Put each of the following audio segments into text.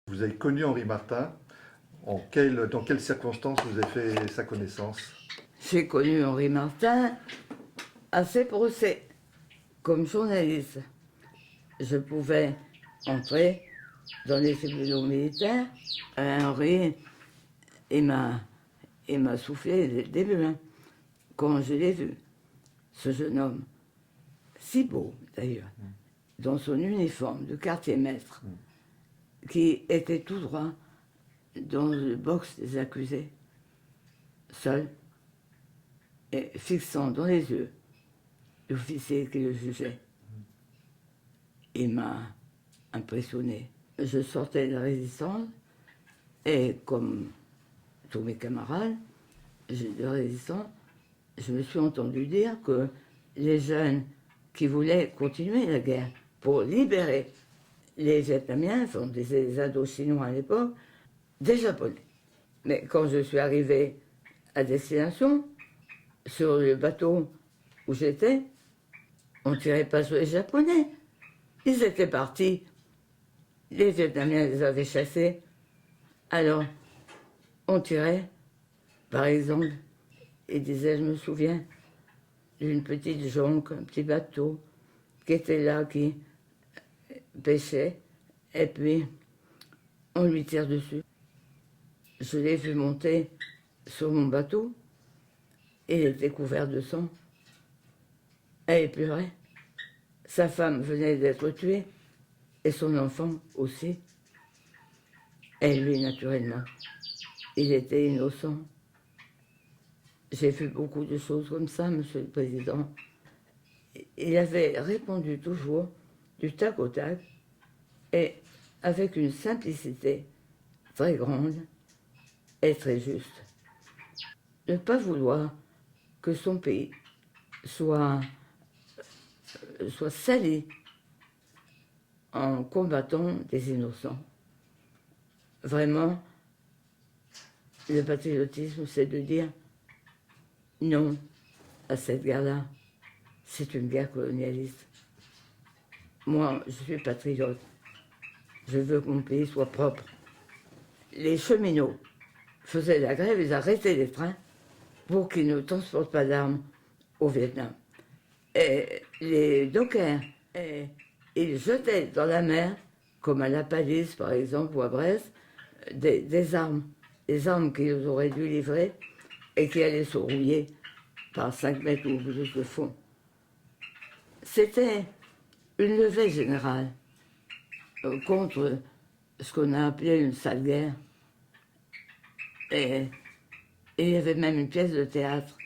Vous avez connu Henri Martin. Dans quelles circonstances vous avez fait sa connaissance? J'ai connu Henri Martin à ses procès, comme journaliste. Je pouvais entrer dans les tribunaux militaires. Henri, il m'a soufflé dès le début, hein, quand je l'ai vu. Ce jeune homme, si beau d'ailleurs, dans son uniforme de quartier-maître, qui était tout droit dans le box des accusés, seul, et fixant dans les yeux l'officier qui le jugeait. Il m'a impressionné. Je sortais de la résistance et comme tous mes camarades de résistance, je me suis entendu dire que les jeunes qui voulaient continuer la guerre pour libérer les Vietnamiens, on disait les Indochinois à l'époque, des Japonais. Mais quand je suis arrivé à destination, sur le bateau où j'étais, on ne tirait pas sur les Japonais. Ils étaient partis. Les Vietnamiens les avaient chassés. Alors, on tirait, par exemple, ils disaient, je me souviens, d'une petite jonque, un petit bateau, qui était là, qui pêchait, et puis on lui tire dessus. Je l'ai vu monter sur mon bateau, il était couvert de sang. Et il pleurait. Sa femme venait d'être tuée, et son enfant aussi. Et lui, naturellement, il était innocent. J'ai vu beaucoup de choses comme ça, Monsieur le Président. Il avait répondu toujours du tac au tac, et avec une simplicité très grande et très juste. Ne pas vouloir que son pays soit sali en combattant des innocents. Vraiment, le patriotisme, c'est de dire non à cette guerre-là. C'est une guerre colonialiste. Moi, je suis patriote. Je veux que mon pays soit propre. Les cheminots faisaient la grève, ils arrêtaient les trains pour qu'ils ne transportent pas d'armes au Vietnam. Et les dockers, ils jetaient dans la mer, comme à La Palisse par exemple, ou à Brest, des armes. Des armes qu'ils auraient dû livrer et qui allaient se rouiller par 5 mètres ou plus de fond. C'était une levée générale contre ce qu'on a appelé une sale guerre. Et il y avait même une pièce de théâtre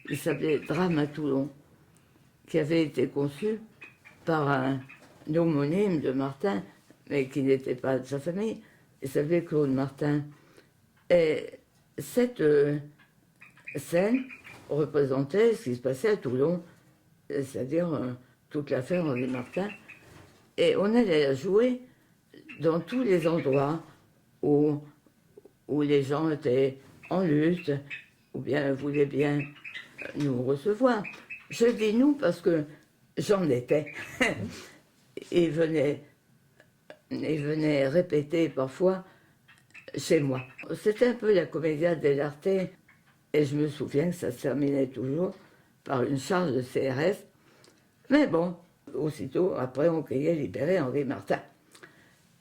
qui s'appelait Drame à Toulon, qui avait été conçue par un homonyme de Martin, mais qui n'était pas de sa famille. Il s'appelait Claude Martin. Et cette scène représentait ce qui se passait à Toulon, c'est-à-dire toute l'affaire Henri Martin. Et on allait la jouer dans tous les endroits où les gens étaient en lutte, ou bien voulaient bien nous recevoir. Je dis nous parce que j'en étais. Ils venaient répéter parfois chez moi. C'était un peu la commedia dell'arte, et je me souviens que ça se terminait toujours par une charge de CRS. Mais bon, aussitôt, après, on criait libérer Henri Martin.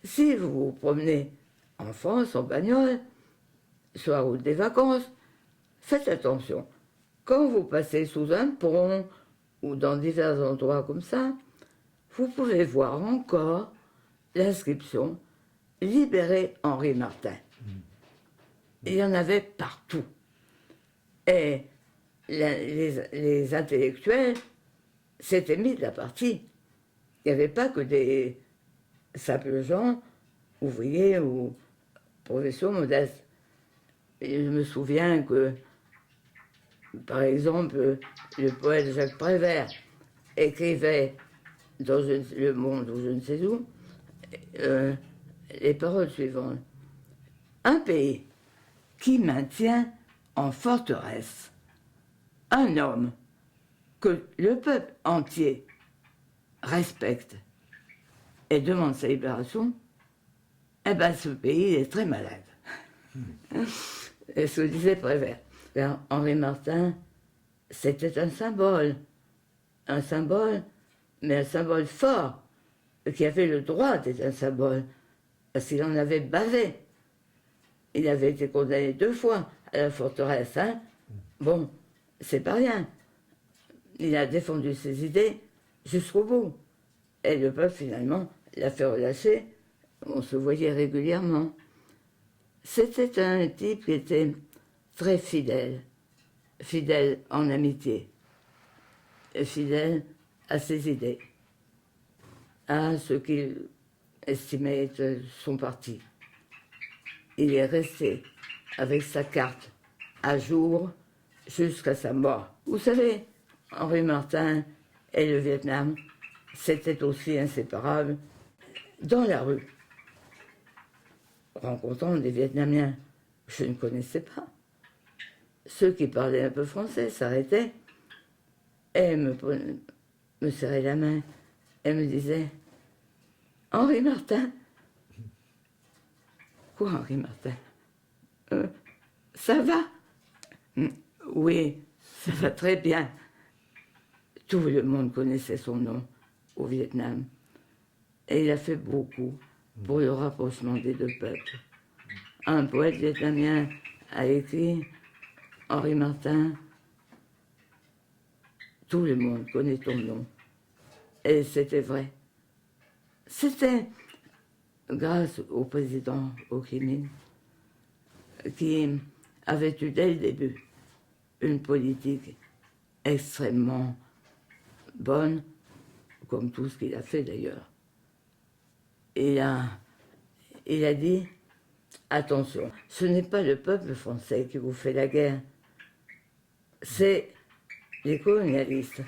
Si vous vous promenez en France, en bagnole, sur la route des vacances, faites attention. Quand vous passez sous un pont ou dans divers endroits comme ça, vous pouvez voir encore l'inscription « Libérer Henri Martin ». Il y en avait partout. Et les intellectuels s'étaient mis de la partie. Il n'y avait pas que des simples gens, ouvriers ou professions modestes. Et je me souviens que, par exemple, le poète Jacques Prévert écrivait dans Le Monde ou je ne sais où les paroles suivantes. Un pays qui maintient en forteresse un homme que le peuple entier respecte et demande sa libération, Eh bien, ce pays est très malade. Et ce que disait Prévert. Alors, Henri Martin, c'était un symbole, mais un symbole fort, qui avait le droit d'être un symbole, parce qu'il en avait bavé. Il avait été condamné 2 fois à la forteresse. Hein. Bon, c'est pas rien. Il a défendu ses idées jusqu'au bout. Et le peuple, finalement, l'a fait relâcher. On se voyait régulièrement. C'était un type qui était très fidèle en amitié, et fidèle à ses idées, à ce qu'il estimait être son parti. Il est resté avec sa carte à jour jusqu'à sa mort. Vous savez, Henri Martin et le Vietnam, c'était aussi inséparable. Dans la rue, rencontrant des Vietnamiens que je ne connaissais pas, ceux qui parlaient un peu français s'arrêtaient et me serraient la main et me disaient « Henri Martin ?» Quoi, Henri Martin ? Ça va ? Oui, ça va très bien. Tout le monde connaissait son nom au Vietnam. Et il a fait beaucoup pour le rapprochement des 2 peuples. Un poète vietnamien a écrit « Henri Martin, tout le monde connaît ton nom. » Et c'était vrai. C'était grâce au président Ho Chi Minh, qui avait eu dès le début une politique extrêmement bonne, comme tout ce qu'il a fait d'ailleurs. Il a dit, attention, ce n'est pas le peuple français qui vous fait la guerre, c'est les colonialistes.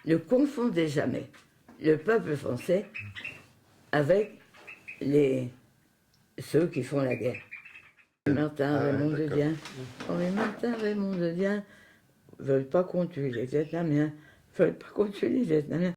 Ne confondez jamais le peuple français avec ceux qui font la guerre. Martin, Raymond de Dieu. Henri Martin, Raymond de Dieu veulent pas qu'on tue les Vietnamiens, veulent pas qu'on tue les Vietnamiens.